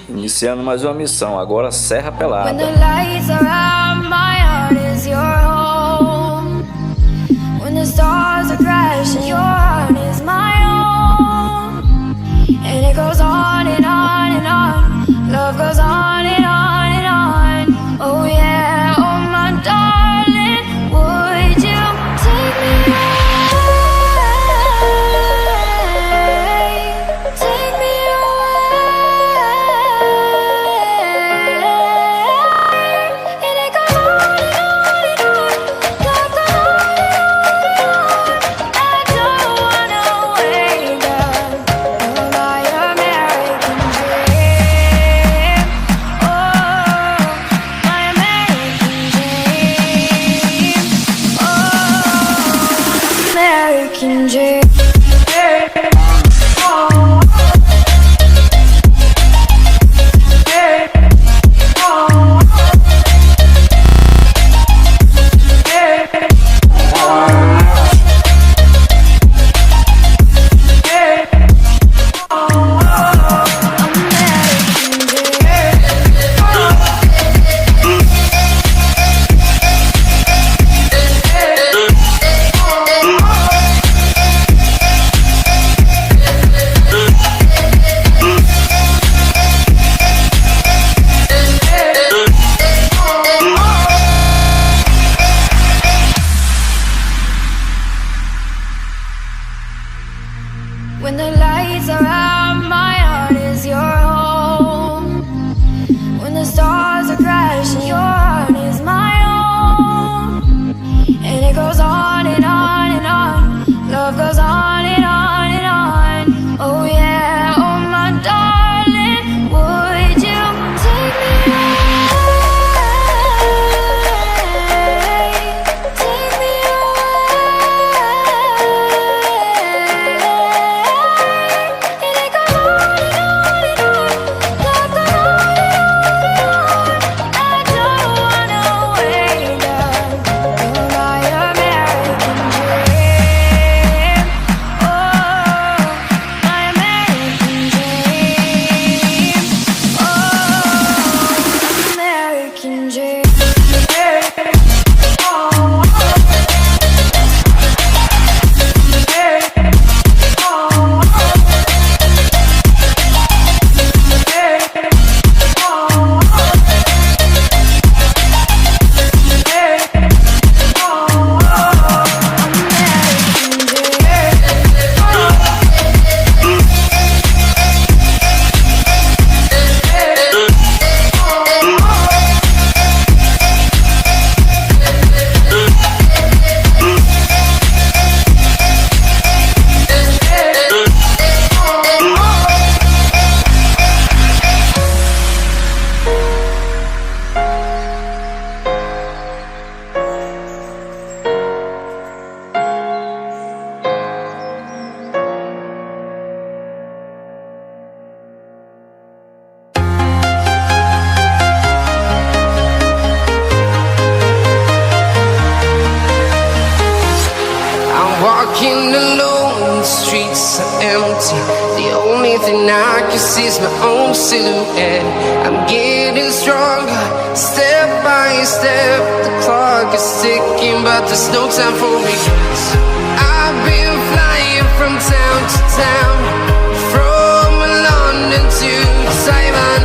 iniciando mais uma missão, agora Serra Pelada. When the lights are out, my heart is your home. When the stars are crashing, your heart is my own. And it goes on and on and on. Love goes on and on and on. Oh yeah, oh my darling, would you take me away? Take me American dream. When the lights are out, my heart is your home. When the stars are crashing, your heart is my own. And it goes on and on and on. Love goes on and on and on. Oh yeah, oh my darling, would you take me away? Take me Walking alone, the streets are empty. The only thing I can see is my own silhouette. I'm getting stronger, step by step. The clock is ticking, but there's no time for regrets. I've been flying from town to town, from London to Taiwan.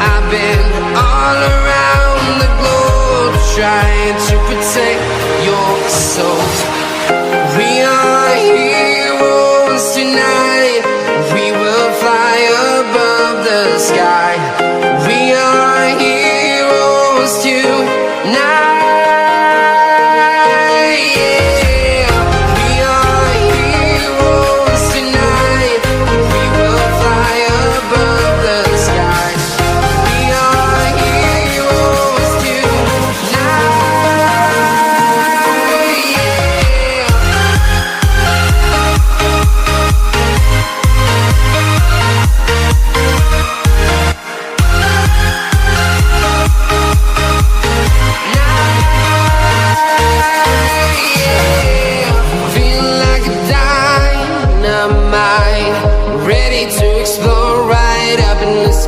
I've been all around the globe, trying to protect your soul. We are heroes tonight. We will fly above the sky. We are heroes tonight. Yeah. We are heroes tonight. We will fly above the sky. We are heroes tonight. Yeah.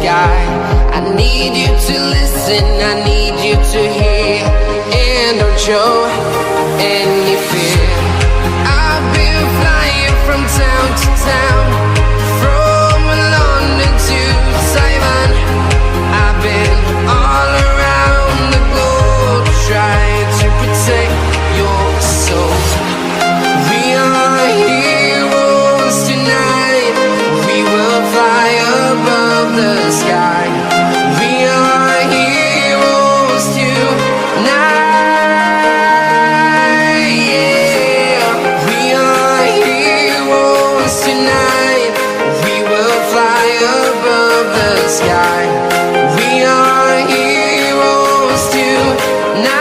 sky. I need you to listen, I need you to hear, and don't show any fear. I've been flying from town to town, from London to Taiwan. I've been all around the globe trying to protect your soul. We are heroes tonight, we will fly above the sky. We are heroes tonight, yeah. We are heroes tonight, we will fly above the sky. We are heroes tonight,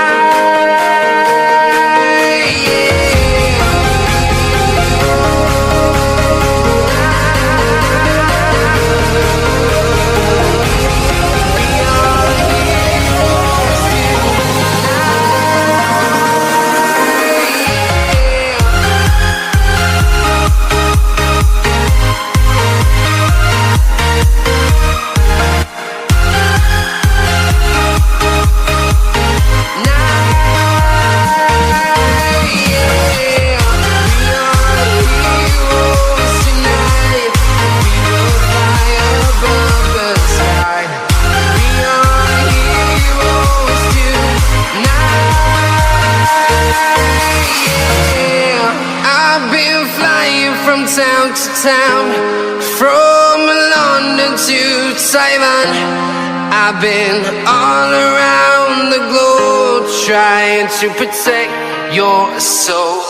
yeah. I've been flying from town to town, from London to Taiwan. I've been all around the globe trying to protect your soul.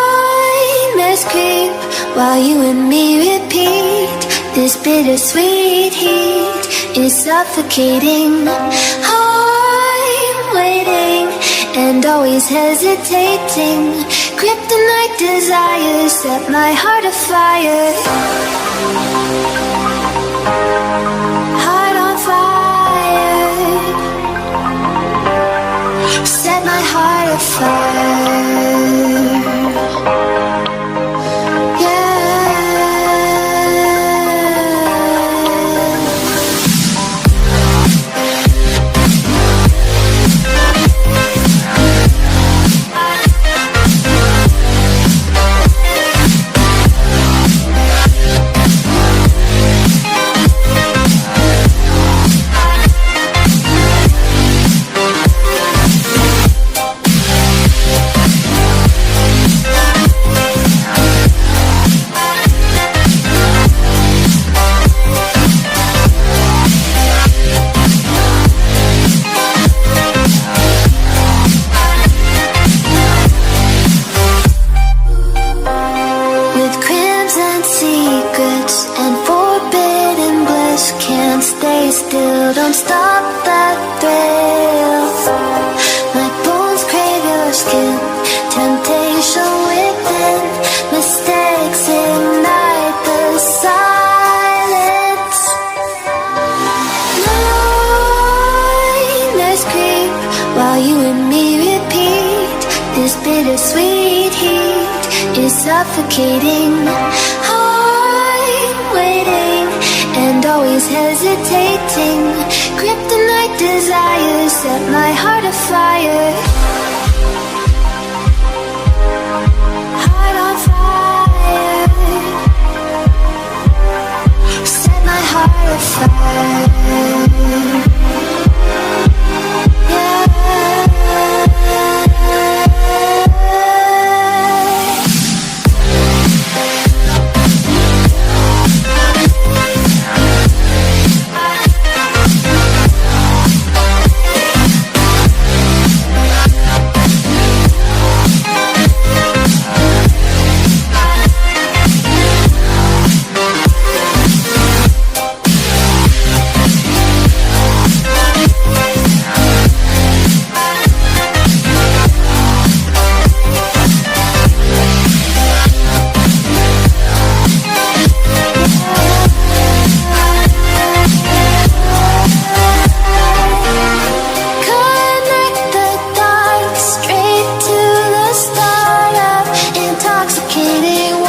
Nightmares creep while you and me repeat. This bittersweet heat is suffocating. I'm waiting and always hesitating. Kryptonite desires set my heart afire. Heart on fire. Set my heart afire. With crimson secrets and forbidden bliss, can't stay still, don't stop that thrill. My bones crave your skin, temptation within, mistakes ignite the silence. Nightmares creep while you and me repeat. This bittersweet heat is suffocating. I'm waiting and always hesitating. Kryptonite desires set my heart afire. Heart on fire. Set my heart afire. me